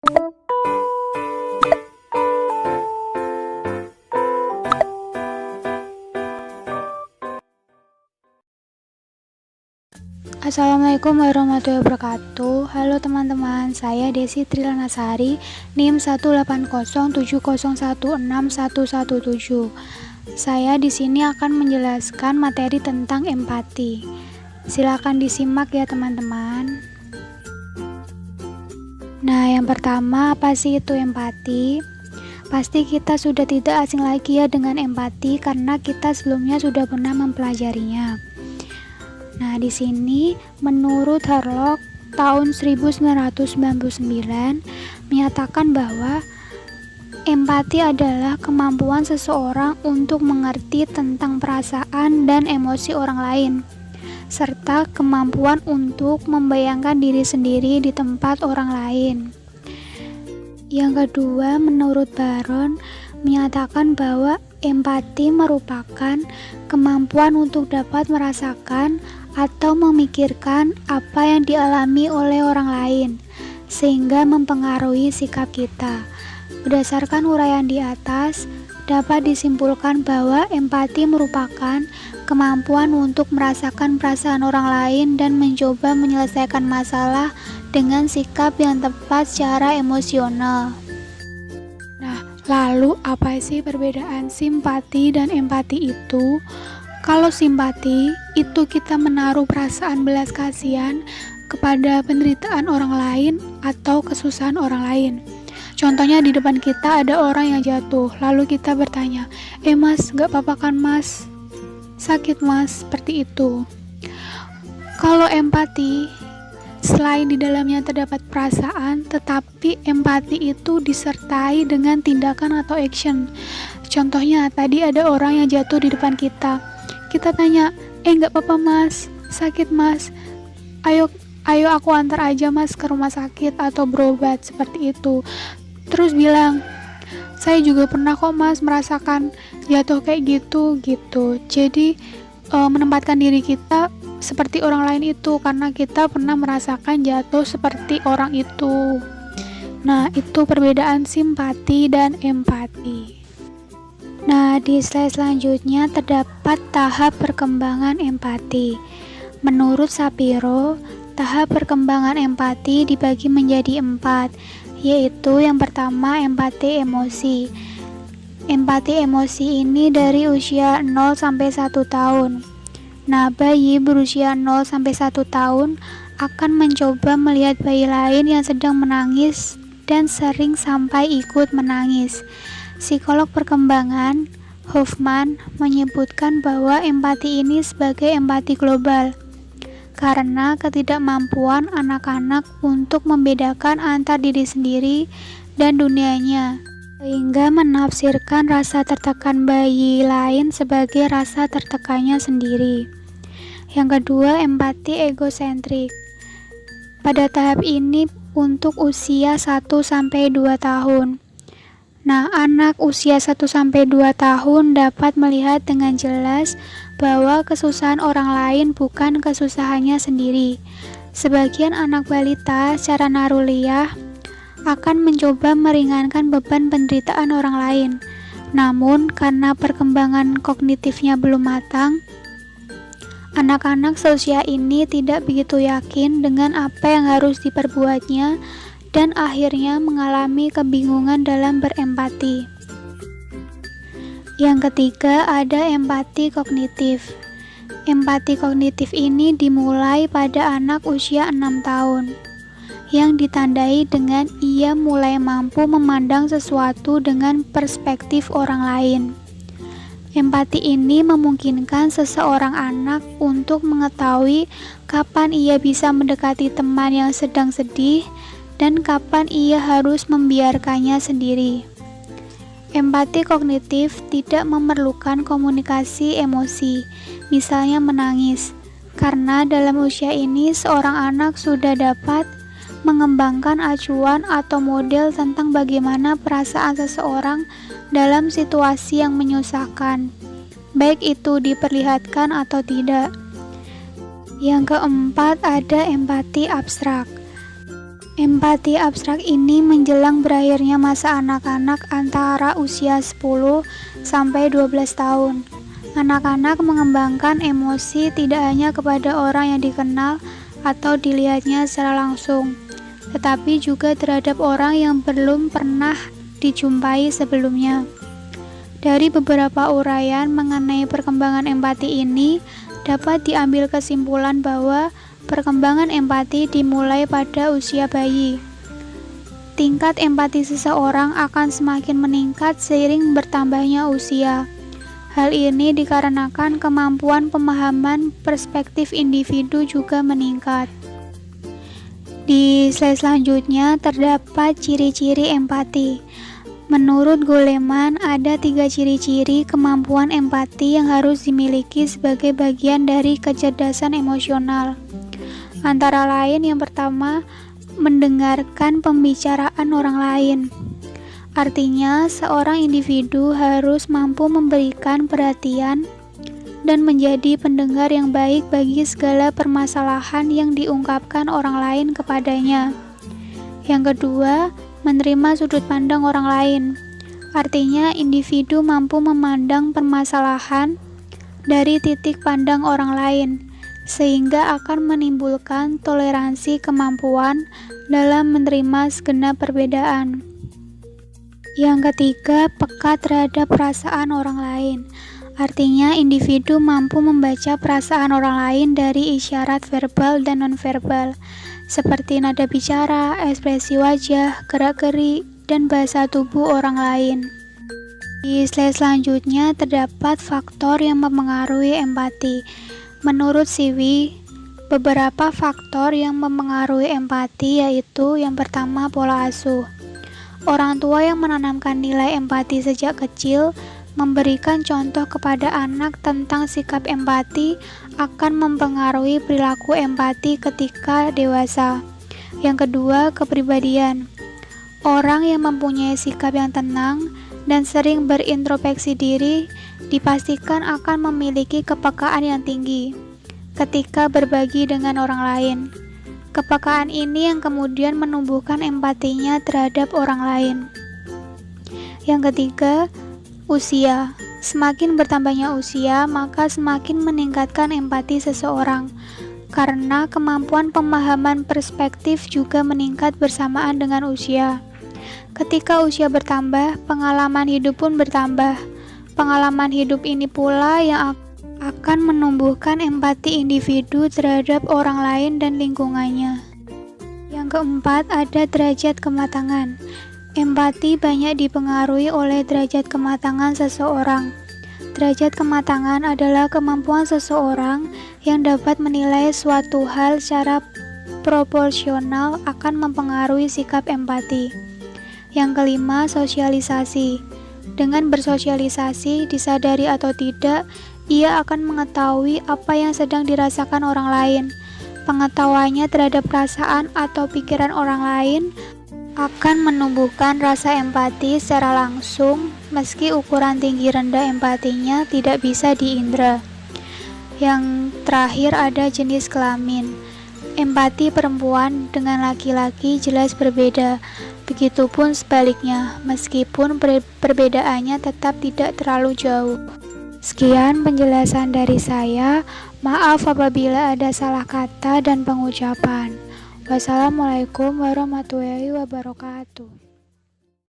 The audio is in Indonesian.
Assalamualaikum warahmatullahi wabarakatuh. Halo teman-teman, saya Desi Trilanasari, NIM 18070161117. Saya di sini akan menjelaskan materi tentang empati. Silakan disimak ya teman-teman. Nah, yang pertama, apa sih itu empati? Pasti kita sudah tidak asing lagi ya dengan empati karena kita sebelumnya sudah pernah mempelajarinya. Nah, di sini menurut Harlock tahun 1999 menyatakan bahwa empati adalah kemampuan seseorang untuk mengerti tentang perasaan dan emosi orang lain, serta kemampuan untuk membayangkan diri sendiri di tempat orang lain. Yang kedua, menurut Baron menyatakan bahwa empati merupakan kemampuan untuk dapat merasakan atau memikirkan apa yang dialami oleh orang lain, sehingga mempengaruhi sikap kita. Berdasarkan uraian di atas, dapat disimpulkan bahwa empati merupakan kemampuan untuk merasakan perasaan orang lain dan mencoba menyelesaikan masalah dengan sikap yang tepat secara emosional. Nah, lalu apa sih perbedaan simpati dan empati itu? Kalau simpati, itu kita menaruh perasaan belas kasihan kepada penderitaan orang lain atau kesusahan orang lain. Contohnya di depan kita ada orang yang jatuh, lalu kita bertanya, mas, gak apa-apa kan mas? Sakit mas, seperti itu. Kalau empati, selain di dalamnya terdapat perasaan, tetapi empati itu disertai dengan tindakan atau action. Contohnya, tadi ada orang yang jatuh di depan kita. Kita tanya, gak apa-apa mas, sakit mas, ayo aku antar aja mas ke rumah sakit atau berobat, seperti itu. Terus bilang, saya juga pernah kok mas merasakan jatuh kayak gitu. Jadi menempatkan diri kita seperti orang lain itu, karena kita pernah merasakan jatuh seperti orang itu. Nah, itu perbedaan simpati dan empati. Nah, di slide selanjutnya terdapat tahap perkembangan empati. Menurut Sapiro, tahap perkembangan empati dibagi menjadi 4, yaitu yang pertama empati emosi. Empati emosi ini dari usia 0 sampai 1 tahun. Nah, bayi berusia 0 sampai 1 tahun akan mencoba melihat bayi lain yang sedang menangis dan sering sampai ikut menangis. Psikolog perkembangan, Hoffman, menyebutkan bahwa empati ini sebagai empati global, karena ketidakmampuan anak-anak untuk membedakan antar diri sendiri dan dunianya, sehingga menafsirkan rasa tertekan bayi lain sebagai rasa tertekannya sendiri. Yang kedua, empati egosentrik. Pada tahap ini untuk usia 1-2 tahun. Nah, anak usia 1-2 tahun dapat melihat dengan jelas bahwa kesusahan orang lain bukan kesusahannya sendiri. Sebagian anak balita secara naruliyah akan mencoba meringankan beban penderitaan orang lain. Namun, karena perkembangan kognitifnya belum matang, anak-anak seusia ini tidak begitu yakin dengan apa yang harus diperbuatnya dan akhirnya mengalami kebingungan dalam berempati. Yang ketiga, ada empati kognitif. Empati kognitif ini dimulai pada anak usia 6 tahun, yang ditandai dengan ia mulai mampu memandang sesuatu dengan perspektif orang lain. Empati ini memungkinkan seseorang anak untuk mengetahui kapan ia bisa mendekati teman yang sedang sedih dan kapan ia harus membiarkannya sendiri. Empati kognitif tidak memerlukan komunikasi emosi, misalnya menangis, karena dalam usia ini seorang anak sudah dapat mengembangkan acuan atau model tentang bagaimana perasaan seseorang dalam situasi yang menyusahkan, baik itu diperlihatkan atau tidak. Yang keempat, ada empati abstrak. Empati abstrak ini menjelang berakhirnya masa anak-anak antara usia 10 sampai 12 tahun. Anak-anak mengembangkan emosi tidak hanya kepada orang yang dikenal atau dilihatnya secara langsung, tetapi juga terhadap orang yang belum pernah dijumpai sebelumnya. Dari beberapa uraian mengenai perkembangan empati ini, dapat diambil kesimpulan bahwa perkembangan empati dimulai pada usia bayi. Tingkat empati seseorang akan semakin meningkat seiring bertambahnya usia. Hal ini dikarenakan kemampuan pemahaman perspektif individu juga meningkat. Di slide selanjutnya terdapat ciri-ciri empati. Menurut Goleman, ada 3 ciri-ciri kemampuan empati yang harus dimiliki sebagai bagian dari kecerdasan emosional. Antara lain, yang pertama, mendengarkan pembicaraan orang lain. Artinya, seorang individu harus mampu memberikan perhatian dan menjadi pendengar yang baik bagi segala permasalahan yang diungkapkan orang lain kepadanya. Yang kedua, menerima sudut pandang orang lain. Artinya, individu mampu memandang permasalahan dari titik pandang orang lain, sehingga akan menimbulkan toleransi kemampuan dalam menerima segenap perbedaan. Yang ketiga, peka terhadap perasaan orang lain. Artinya, individu mampu membaca perasaan orang lain dari isyarat verbal dan nonverbal, seperti nada bicara, ekspresi wajah, gerak-gerik, dan bahasa tubuh orang lain. Di slide selanjutnya terdapat faktor yang mempengaruhi empati. Menurut Siwi, beberapa faktor yang mempengaruhi empati yaitu yang pertama, pola asuh. Orang tua yang menanamkan nilai empati sejak kecil, memberikan contoh kepada anak tentang sikap empati akan mempengaruhi perilaku empati ketika dewasa. Yang kedua, kepribadian. Orang yang mempunyai sikap yang tenang dan sering berintrospeksi diri dipastikan akan memiliki kepekaan yang tinggi ketika berbagi dengan orang lain. Kepekaan ini yang kemudian menumbuhkan empatinya terhadap orang lain. Yang ketiga, usia. Semakin bertambahnya usia, maka semakin meningkatkan empati seseorang, karena kemampuan pemahaman perspektif juga meningkat bersamaan dengan usia. Ketika usia bertambah, pengalaman hidup pun bertambah. Pengalaman hidup ini pula yang akan menumbuhkan empati individu terhadap orang lain dan lingkungannya. Yang keempat, ada derajat kematangan. Empati banyak dipengaruhi oleh derajat kematangan seseorang. Derajat kematangan adalah kemampuan seseorang yang dapat menilai suatu hal secara proporsional akan mempengaruhi sikap empati. Yang kelima, sosialisasi. Dengan bersosialisasi, disadari atau tidak, ia akan mengetahui apa yang sedang dirasakan orang lain. Pengetahuannya terhadap perasaan atau pikiran orang lain akan menumbuhkan rasa empati secara langsung, meski ukuran tinggi rendah empatinya tidak bisa diindra. Yang terakhir ada jenis kelamin. Empati perempuan dengan laki-laki jelas berbeda. Begitupun sebaliknya, meskipun perbedaannya tetap tidak terlalu jauh. Sekian penjelasan dari saya. Maaf apabila ada salah kata dan pengucapan. Wassalamualaikum warahmatullahi wabarakatuh.